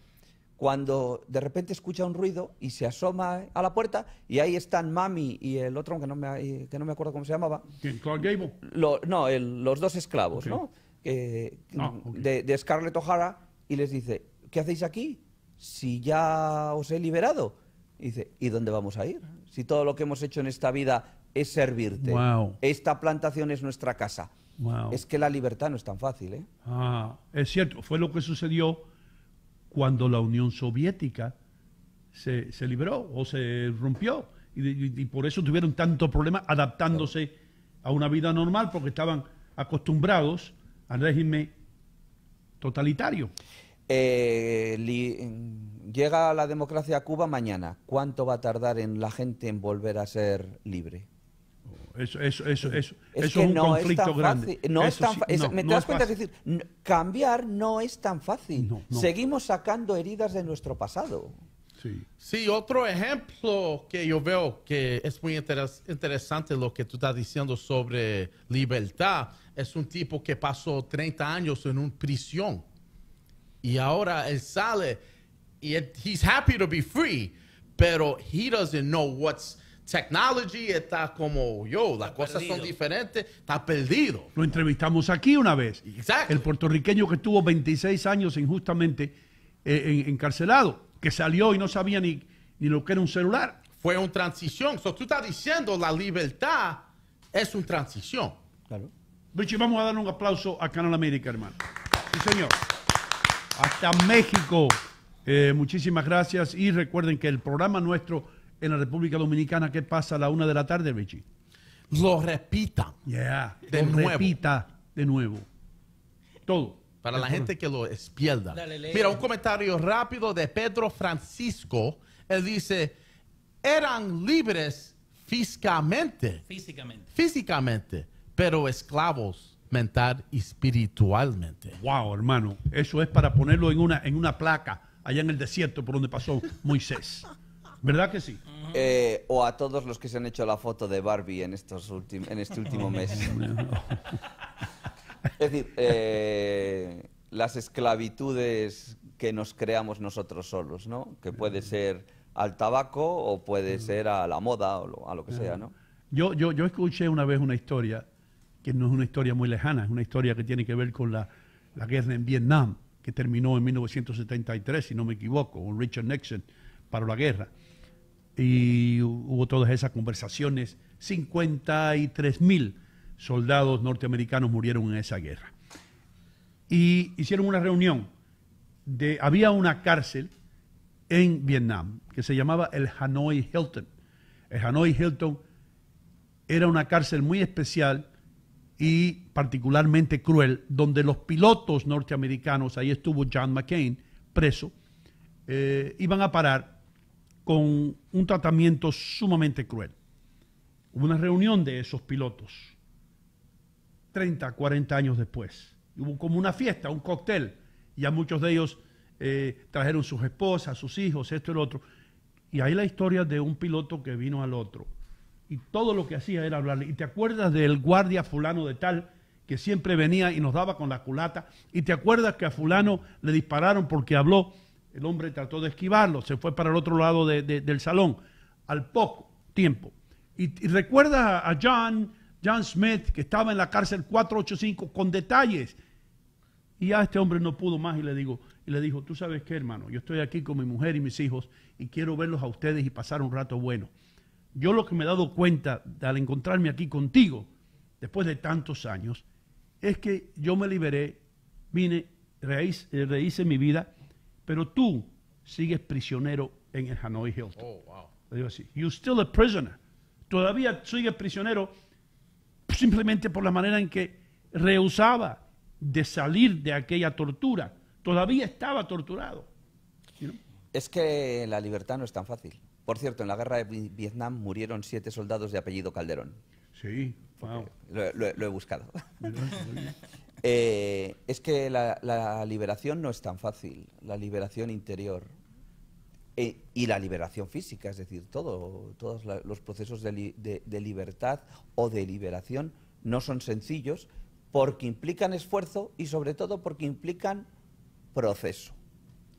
[SPEAKER 2] cuando de repente escucha un ruido y se asoma a la puerta y ahí están Mami y el otro que no me acuerdo cómo se llamaba.
[SPEAKER 1] Clark Gable.
[SPEAKER 2] Los 2 esclavos,
[SPEAKER 1] Okay.
[SPEAKER 2] ¿no?
[SPEAKER 1] Okay.
[SPEAKER 2] De Scarlett O'Hara, y les dice, ¿qué hacéis aquí? Si ya os he liberado. Y dice, ¿y dónde vamos a ir? Si todo lo que hemos hecho en esta vida es servirte.
[SPEAKER 1] Wow.
[SPEAKER 2] Esta plantación es nuestra casa.
[SPEAKER 1] Wow.
[SPEAKER 2] Es que la libertad no es tan fácil, ¿eh?
[SPEAKER 1] Es cierto, fue lo que sucedió cuando la Unión Soviética se liberó o se rompió. Y por eso tuvieron tantos problemas adaptándose a una vida normal, porque estaban acostumbrados al régimen totalitario.
[SPEAKER 2] Llega la democracia a Cuba mañana. ¿Cuánto va a tardar en la gente en volver a ser libre?
[SPEAKER 1] Eso es
[SPEAKER 2] que
[SPEAKER 1] un
[SPEAKER 2] no
[SPEAKER 1] conflicto
[SPEAKER 2] es tan
[SPEAKER 1] grande.
[SPEAKER 2] fácil. No es
[SPEAKER 1] Eso
[SPEAKER 2] tan
[SPEAKER 1] sí,
[SPEAKER 2] fa- ¿Me te das cuenta? Es
[SPEAKER 1] fácil.
[SPEAKER 2] decir, cambiar no es tan fácil.
[SPEAKER 1] No.
[SPEAKER 2] Seguimos sacando heridas de nuestro pasado.
[SPEAKER 1] Sí.
[SPEAKER 3] Sí, otro ejemplo que yo veo que es muy interesante lo que tú estás diciendo sobre libertad es un tipo que pasó 30 años en una prisión y ahora él sale y he's happy to be free, pero he doesn't know what's technology. Está como las cosas
[SPEAKER 13] perdido.
[SPEAKER 3] son diferentes, está perdido.
[SPEAKER 1] Lo entrevistamos aquí una vez.
[SPEAKER 3] Exacto.
[SPEAKER 1] El puertorriqueño que estuvo 26 años injustamente encarcelado, que salió y no sabía ni lo que era un celular.
[SPEAKER 3] Fue una transición. So, tú estás diciendo la libertad es una transición.
[SPEAKER 2] Claro.
[SPEAKER 1] Richie, vamos a darle un aplauso a Canal América, hermano. Sí, señor. Hasta México. Muchísimas gracias. Y recuerden que el programa nuestro en la República Dominicana, ¿qué pasa a la 1 de la tarde, Richie?
[SPEAKER 3] Lo repitan.
[SPEAKER 1] De
[SPEAKER 3] nuevo.
[SPEAKER 1] Repita de nuevo. Todo.
[SPEAKER 3] Para la gente que lo espierda.
[SPEAKER 13] Dale, lee.
[SPEAKER 3] Mira, un comentario rápido de Pedro Francisco. Él dice, eran libres físicamente, pero esclavos mental y espiritualmente.
[SPEAKER 1] Wow, hermano. Eso es para ponerlo en una placa allá en el desierto por donde pasó Moisés. ¿Verdad que sí?
[SPEAKER 2] O a todos los que se han hecho la foto de Barbie en este último mes. Es decir, las esclavitudes que nos creamos nosotros solos, ¿no? Que puede ser al tabaco o puede ser a la moda o a lo que sea, ¿no?
[SPEAKER 1] Yo escuché una vez una historia que no es una historia muy lejana, es una historia que tiene que ver con la guerra en Vietnam, que terminó en 1973, si no me equivoco, con Richard Nixon para la guerra. Y hubo todas esas conversaciones, 53,000 soldados norteamericanos murieron en esa guerra. Y hicieron una reunión. Había una cárcel en Vietnam que se llamaba el Hanoi Hilton. El Hanoi Hilton era una cárcel muy especial y particularmente cruel, donde los pilotos norteamericanos, ahí estuvo John McCain preso, iban a parar con un tratamiento sumamente cruel. Hubo una reunión de esos pilotos 30, 40 años después. Hubo como una fiesta, un cóctel. Ya muchos de ellos trajeron sus esposas, sus hijos, esto y lo otro. Y hay la historia de un piloto que vino al otro. Y todo lo que hacía era hablarle. ¿Y te acuerdas del guardia fulano de tal que siempre venía y nos daba con la culata? ¿Y te acuerdas que a fulano le dispararon porque habló? El hombre trató de esquivarlo, se fue para el otro lado del salón. Al poco tiempo. Y recuerda a John Smith, que estaba en la cárcel 485 con detalles. Y ya este hombre no pudo más y le dijo, tú sabes qué, hermano, yo estoy aquí con mi mujer y mis hijos y quiero verlos a ustedes y pasar un rato bueno. Yo lo que me he dado cuenta al encontrarme aquí contigo, después de tantos años, es que yo me liberé, vine, rehice mi vida, pero tú sigues prisionero en el Hanoi Hilton.
[SPEAKER 3] Oh, wow.
[SPEAKER 1] Le digo así, you're still a prisoner. Todavía sigues prisionero simplemente por la manera en que rehusaba de salir de aquella tortura. Todavía estaba torturado. ¿Sí, no?
[SPEAKER 2] Es que la libertad no es tan fácil. Por cierto, en la guerra de Vietnam murieron 7 soldados de apellido Calderón.
[SPEAKER 1] Sí, wow.
[SPEAKER 2] Lo he buscado. Es que la liberación no es tan fácil. La liberación interior y la liberación física, es decir, todos los procesos de libertad o de liberación no son sencillos porque implican esfuerzo y sobre todo porque implican proceso.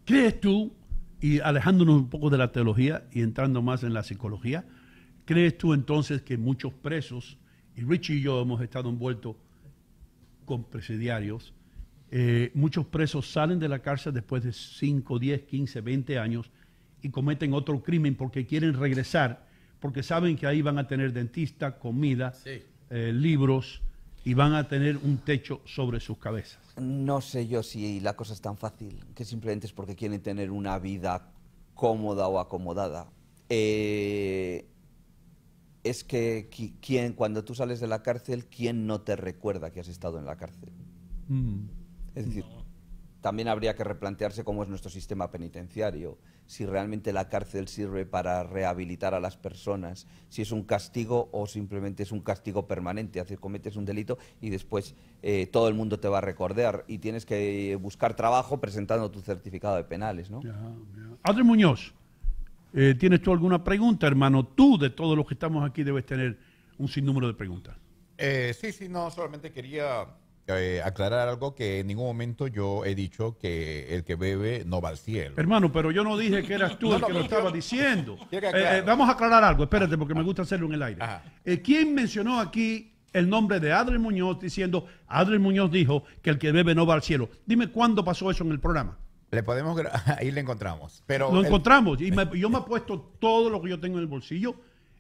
[SPEAKER 1] ¿Crees tú, y alejándonos un poco de la teología y entrando más en la psicología, crees tú entonces que muchos presos, y Richie y yo hemos estado envueltos con presidiarios, muchos presos salen de la cárcel después de 5, 10, 15, 20 años y cometen otro crimen porque quieren regresar, porque saben que ahí van a tener dentista, comida,
[SPEAKER 3] Sí.
[SPEAKER 1] Libros, y van a tener un techo sobre sus cabezas?
[SPEAKER 2] No sé yo si la cosa es tan fácil, que simplemente es porque quieren tener una vida cómoda o acomodada. Es que cuando tú sales de la cárcel, ¿quién no te recuerda que has estado en la cárcel? Es decir, también habría que replantearse cómo es nuestro sistema penitenciario, si realmente la cárcel sirve para rehabilitar a las personas, si es un castigo o simplemente es un castigo permanente, es decir, cometes un delito y después todo el mundo te va a recordar y tienes que buscar trabajo presentando tu certificado de penales, ¿no?
[SPEAKER 1] Adri Muñoz, ¿tienes tú alguna pregunta, hermano? Tú, de todos los que estamos aquí, debes tener un sinnúmero de preguntas.
[SPEAKER 14] Sí, no, solamente quería aclarar algo que en ningún momento yo he dicho que el que bebe no va al cielo.
[SPEAKER 1] Hermano, pero yo no dije que eras tú el que lo estaba diciendo. Vamos a aclarar algo, espérate, porque me gusta hacerlo en el aire. ¿Quién mencionó aquí el nombre de Adri Muñoz diciendo, Adri Muñoz dijo que el que bebe no va al cielo? Dime cuándo pasó eso en el programa.
[SPEAKER 14] Ahí le encontramos. Pero
[SPEAKER 1] lo encontramos. Y yo me apuesto todo lo que yo tengo en el bolsillo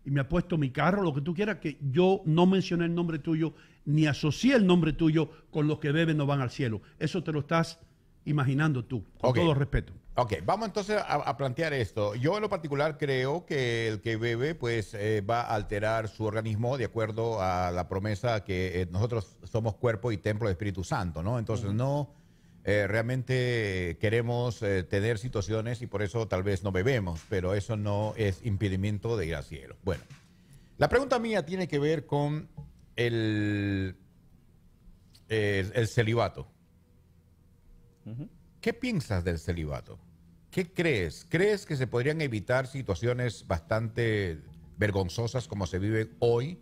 [SPEAKER 1] y me apuesto mi carro, lo que tú quieras, que yo no mencioné el nombre tuyo ni asocié el nombre tuyo con los que beben no van al cielo. Eso te lo estás imaginando tú, con todo respeto.
[SPEAKER 14] Ok, vamos entonces a plantear esto. Yo en lo particular creo que el que bebe pues va a alterar su organismo de acuerdo a la promesa que nosotros somos cuerpo y templo del Espíritu Santo, ¿no? Entonces realmente queremos tener situaciones y por eso tal vez no bebemos, pero eso no es impedimento de ir al cielo. Bueno, la pregunta mía tiene que ver con el celibato. ¿Qué piensas del celibato? ¿Qué crees? ¿Crees que se podrían evitar situaciones bastante vergonzosas como se viven hoy?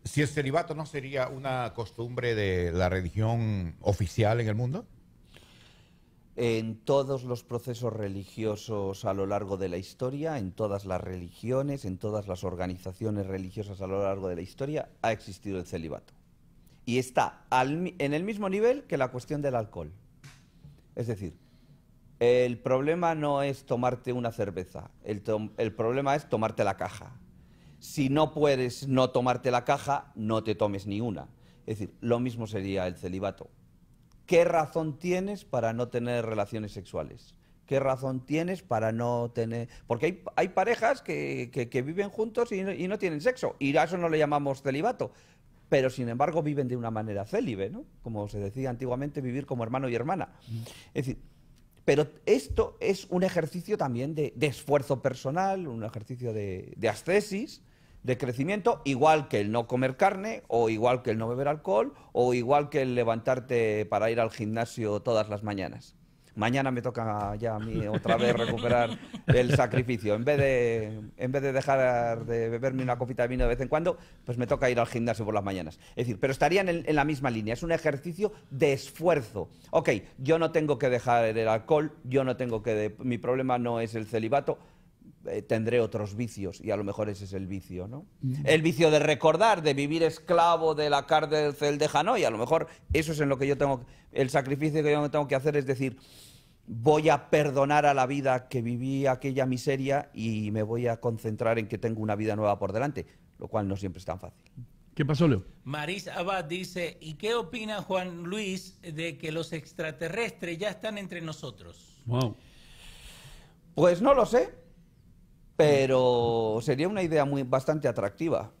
[SPEAKER 14] Si el celibato no sería una costumbre de la religión oficial en el mundo.
[SPEAKER 2] En todos los procesos religiosos a lo largo de la historia, en todas las religiones, en todas las organizaciones religiosas a lo largo de la historia, ha existido el celibato. Y está en el mismo nivel que la cuestión del alcohol. Es decir, el problema no es tomarte una cerveza, el problema es tomarte la caja. si no puedes no tomarte la caja, no te tomes ni una. Es decir, lo mismo sería el celibato. ¿Qué razón tienes para no tener relaciones sexuales? ¿Qué razón tienes para no tener...? Porque hay parejas que viven juntos y no tienen sexo, y a eso no le llamamos celibato. Pero, sin embargo, viven de una manera célibe, ¿no? Como se decía antiguamente, vivir como hermano y hermana. Es decir, pero esto es un ejercicio también de esfuerzo personal, un ejercicio de ascesis, de crecimiento, igual que el no comer carne, o igual que el no beber alcohol, o igual que el levantarte para ir al gimnasio todas las mañanas. Mañana me toca ya a mí otra vez recuperar el sacrificio. En vez de dejar de beberme una copita de vino de vez en cuando, pues me toca ir al gimnasio por las mañanas. Es decir, pero estarían en la misma línea. Es un ejercicio de esfuerzo. Ok, yo no tengo que dejar el alcohol, mi problema no es el celibato, tendré otros vicios, y a lo mejor ese es el vicio, ¿no? El vicio de recordar, de vivir esclavo de la cárcel de Hanoi, a lo mejor eso es en lo que yo tengo, el sacrificio que yo tengo que hacer es decir, voy a perdonar a la vida que viví aquella miseria y me voy a concentrar en que tengo una vida nueva por delante, lo cual no siempre es tan fácil.
[SPEAKER 1] ¿Qué pasó, Leo?
[SPEAKER 13] Maris Abad dice, ¿y qué opina Juan Luis de que los extraterrestres ya están entre nosotros?
[SPEAKER 1] Wow.
[SPEAKER 2] Pues no lo sé, pero sería una idea bastante atractiva.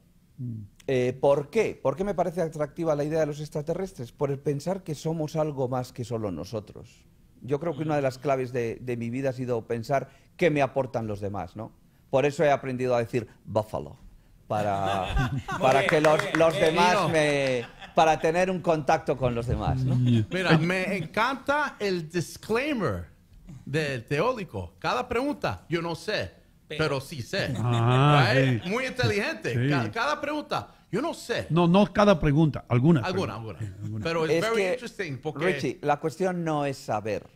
[SPEAKER 2] ¿Por qué? ¿Por qué me parece atractiva la idea de los extraterrestres? Por el pensar que somos algo más que solo nosotros. Yo creo que una de las claves de mi vida ha sido pensar qué me aportan los demás, ¿no? Por eso he aprendido a decir buffalo, para que los demás para tener un contacto con los demás, ¿no?
[SPEAKER 3] Mira, me encanta el disclaimer del teórico. Cada pregunta, yo no sé, pero sí sé. Right?
[SPEAKER 1] Sí.
[SPEAKER 3] Muy inteligente.
[SPEAKER 1] Sí.
[SPEAKER 3] Cada pregunta, yo no sé.
[SPEAKER 1] No cada pregunta, algunas.
[SPEAKER 3] Alguna. Pero es very interesting porque...
[SPEAKER 2] Richie, la cuestión no es saber.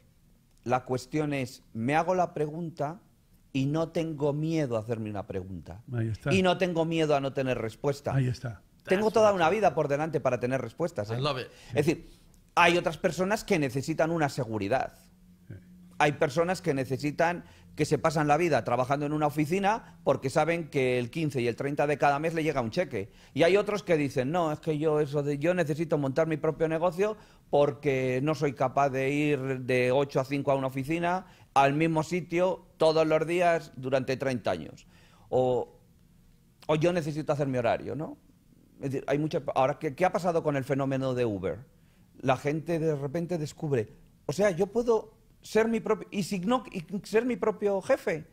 [SPEAKER 2] La cuestión es, me hago la pregunta y no tengo miedo a hacerme una pregunta.
[SPEAKER 1] Ahí está.
[SPEAKER 2] Y no tengo miedo a no tener respuesta.
[SPEAKER 1] Ahí está.
[SPEAKER 2] Tengo toda una vida por delante para tener respuestas.
[SPEAKER 3] I love it.
[SPEAKER 2] Es decir, hay otras personas que necesitan una seguridad. Hay personas que necesitan que se pasan la vida trabajando en una oficina porque saben que el 15 y el 30 de cada mes le llega un cheque. Y hay otros que dicen, no, es que yo necesito montar mi propio negocio porque no soy capaz de ir de 8 a 5 a una oficina, al mismo sitio, todos los días durante 30 años. O yo necesito hacer mi horario, ¿no? Es decir, hay muchas... Ahora, ¿qué ha pasado con el fenómeno de Uber? La gente de repente descubre, o sea, yo puedo ser mi propio, ser mi propio jefe.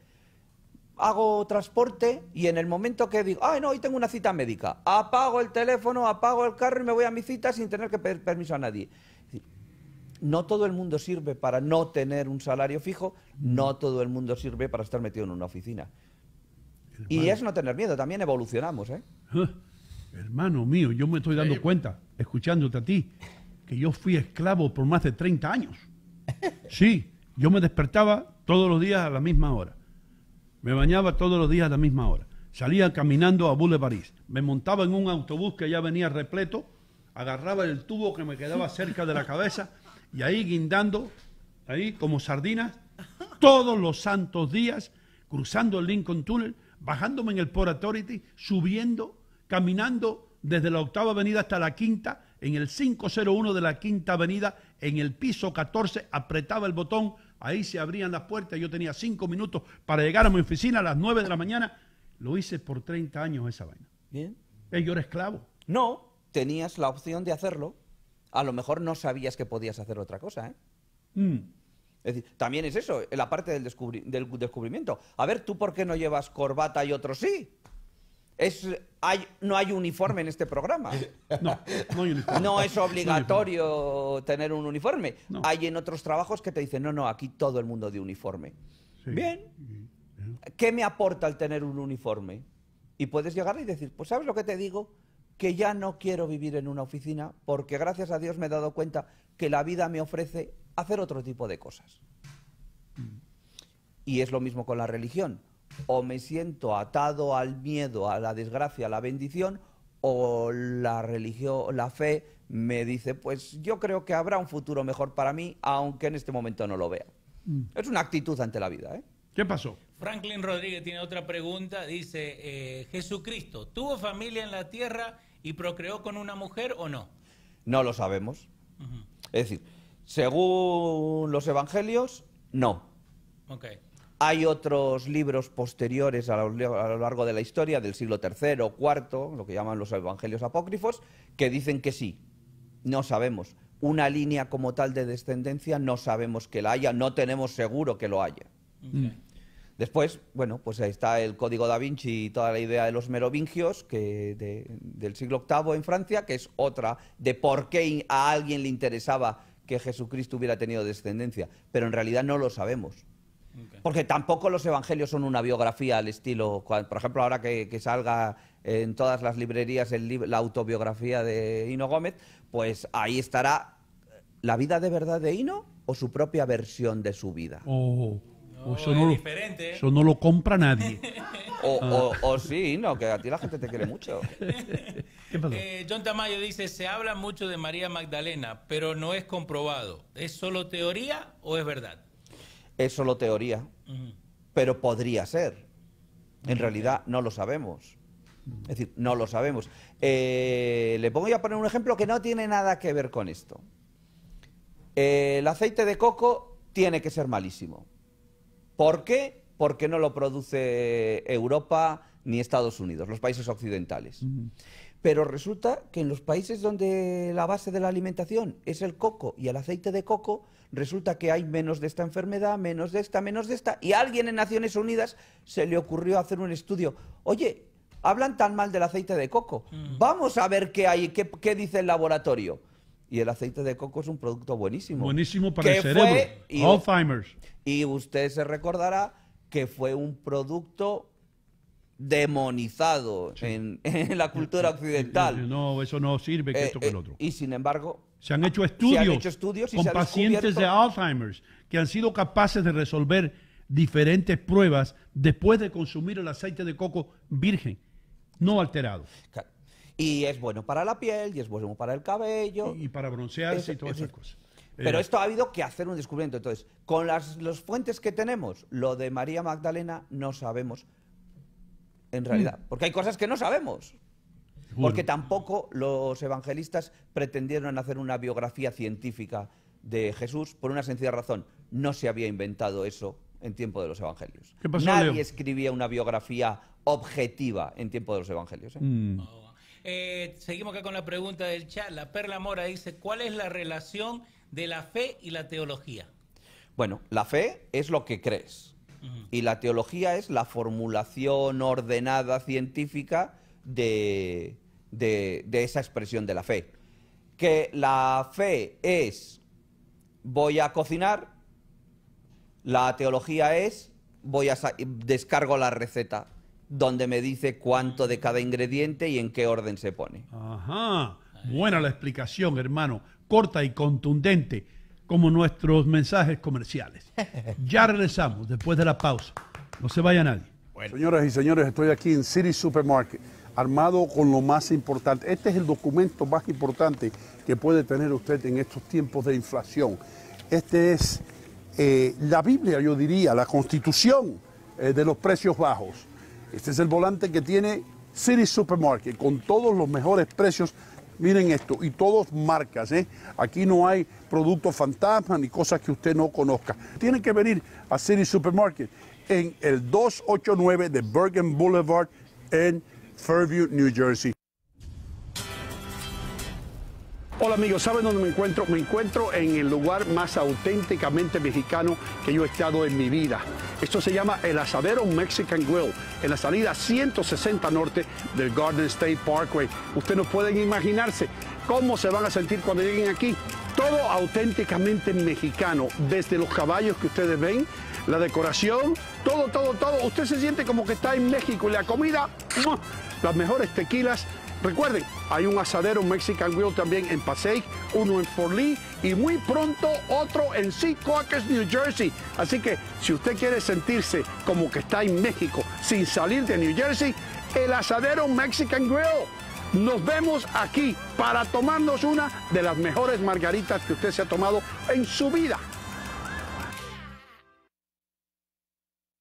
[SPEAKER 2] Hago transporte y en el momento que digo, ay no, hoy tengo una cita médica, apago el teléfono, apago el carro y me voy a mi cita sin tener que pedir permiso a nadie. No todo el mundo sirve para no tener un salario fijo, no todo el mundo sirve para estar metido en una oficina. Y es no tener miedo, también evolucionamos, ¿eh?
[SPEAKER 1] Hermano mío, yo me estoy dando cuenta, escuchándote a ti, que yo fui esclavo por más de 30 años. Sí, yo me despertaba todos los días a la misma hora. Me bañaba todos los días a la misma hora. Salía caminando a Boulevard East. Me montaba en un autobús que ya venía repleto, agarraba el tubo que me quedaba cerca de la cabeza y ahí guindando, ahí como sardinas, todos los santos días, cruzando el Lincoln Tunnel, bajándome en el Port Authority, subiendo, caminando desde la 8ª avenida hasta la 5ª, en el 501 de la 5ª avenida, en el piso 14, apretaba el botón, ahí se abrían las puertas, yo tenía 5 minutos para llegar a mi oficina a las 9 de la mañana. Lo hice por 30 años esa vaina.
[SPEAKER 2] Bien.
[SPEAKER 1] Yo era esclavo.
[SPEAKER 2] No, tenías la opción de hacerlo. A lo mejor no sabías que podías hacer otra cosa, ¿eh? Es decir, también es eso, la parte del descubrimiento. A ver, ¿tú por qué no llevas corbata y otros sí? No hay uniforme en este programa.
[SPEAKER 1] No hay uniforme.
[SPEAKER 2] No es obligatorio tener un uniforme. No. Hay en otros trabajos que te dicen, no, aquí todo el mundo de uniforme. Sí. Bien. ¿Qué me aporta el tener un uniforme? Y puedes llegar y decir, pues ¿sabes lo que te digo? Que ya no quiero vivir en una oficina porque gracias a Dios me he dado cuenta que la vida me ofrece hacer otro tipo de cosas. Y es lo mismo con la religión. O me siento atado al miedo, a la desgracia, a la bendición, o la religión, la fe me dice, pues yo creo que habrá un futuro mejor para mí, aunque en este momento no lo vea. Es una actitud ante la vida, ¿eh?
[SPEAKER 1] ¿Qué pasó?
[SPEAKER 13] Franklin Rodríguez tiene otra pregunta. Dice, ¿Jesucristo tuvo familia en la tierra y procreó con una mujer o no?
[SPEAKER 2] No lo sabemos. Es decir, según los evangelios, no.
[SPEAKER 13] Okay.
[SPEAKER 2] Hay otros libros posteriores a lo largo de la historia, del siglo III o IV, lo que llaman los evangelios apócrifos, que dicen que sí. No sabemos. Una línea como tal de descendencia no sabemos que la haya, no tenemos seguro que lo haya. Después, bueno, pues ahí está el Código da Vinci y toda la idea de los merovingios del siglo VIII en Francia, que es otra de por qué a alguien le interesaba que Jesucristo hubiera tenido descendencia, pero en realidad no lo sabemos. Porque tampoco los evangelios son una biografía al estilo, por ejemplo, ahora que salga en todas las librerías la autobiografía de Hino Gómez, pues ahí estará la vida de verdad de Hino o su propia versión de su vida.
[SPEAKER 1] Eso no lo compra nadie.
[SPEAKER 2] O sí, no, que a ti la gente te quiere mucho.
[SPEAKER 1] ¿Qué pasó?
[SPEAKER 13] John Tamayo dice, se habla mucho de María Magdalena, pero no es comprobado. ¿Es solo teoría o es verdad?
[SPEAKER 2] Es solo teoría, pero podría ser. En realidad no lo sabemos. Es decir, no lo sabemos. Le voy a poner un ejemplo que no tiene nada que ver con esto. El aceite de coco tiene que ser malísimo. ¿Por qué? Porque no lo produce Europa ni Estados Unidos, los países occidentales. Pero resulta que en los países donde la base de la alimentación es el coco y el aceite de coco, resulta que hay menos de esta enfermedad, menos de esta, y a alguien en Naciones Unidas se le ocurrió hacer un estudio. Oye, hablan tan mal del aceite de coco, vamos a ver qué hay, qué dice el laboratorio. Y el aceite de coco es un producto buenísimo.
[SPEAKER 1] Buenísimo para el cerebro. Alzheimer's.
[SPEAKER 2] Y usted se recordará que fue un producto demonizado en la cultura occidental.
[SPEAKER 1] No, eso no sirve, que esto que el otro.
[SPEAKER 2] Y sin embargo,
[SPEAKER 1] se han hecho estudios, con pacientes de Alzheimer's que han sido capaces de resolver diferentes pruebas después de consumir el aceite de coco virgen, no alterado.
[SPEAKER 2] Claro. Y es bueno para la piel, y es bueno para el cabello.
[SPEAKER 1] Y para broncearse y todas esas cosas.
[SPEAKER 2] Pero esto ha habido que hacer un descubrimiento. Entonces, con las fuentes que tenemos, lo de María Magdalena no sabemos en realidad. Porque hay cosas que no sabemos. Porque tampoco los evangelistas pretendieron hacer una biografía científica de Jesús por una sencilla razón. No se había inventado eso en tiempo de los evangelios.
[SPEAKER 1] ¿Qué pasó,
[SPEAKER 2] Nadie
[SPEAKER 1] Leo?
[SPEAKER 2] escribía una biografía objetiva en tiempo de los evangelios.
[SPEAKER 13] Seguimos acá con la pregunta del chat. La Perla Mora dice, ¿cuál es la relación de la fe y la teología?
[SPEAKER 2] Bueno, la fe es lo que crees. Y la teología es la formulación ordenada científica de esa expresión de la fe. Que la fe es, voy a cocinar, la teología es, descargo la receta, donde me dice cuánto de cada ingrediente y en qué orden se pone.
[SPEAKER 1] Ajá, buena la explicación, hermano, corta y contundente, como nuestros mensajes comerciales. Ya regresamos después de la pausa. No se vaya nadie.
[SPEAKER 9] Señoras y señores, estoy aquí en City Supermarket, armado con lo más importante. Este es el documento más importante que puede tener usted en estos tiempos de inflación. Este es la Biblia, yo diría, la constitución de los precios bajos. Este es el volante que tiene City Supermarket con todos los mejores precios. Miren esto, y todos marcas, ¿eh? Aquí no hay productos fantasma ni cosas que usted no conozca. Tiene que venir a City Supermarket en el 289 de Bergen Boulevard en Fairview, New Jersey. Hola amigos, ¿saben dónde me encuentro? Me encuentro en el lugar más auténticamente mexicano que yo he estado en mi vida. Esto se llama El Asadero Mexican Grill, en la salida 160 norte del Garden State Parkway. Ustedes no pueden imaginarse cómo se van a sentir cuando lleguen aquí. Todo auténticamente mexicano, desde los caballos que ustedes ven, la decoración, todo. Usted se siente como que está en México y la comida, ¡mua! Las mejores tequilas. Recuerden, hay un Asadero Mexican Grill también en Passaic, uno en Fort Lee y muy pronto otro en Secaucus, New Jersey. Así que si usted quiere sentirse como que está en México sin salir de New Jersey, el Asadero Mexican Grill. Nos vemos aquí para tomarnos una de las mejores margaritas que usted se ha tomado en su vida.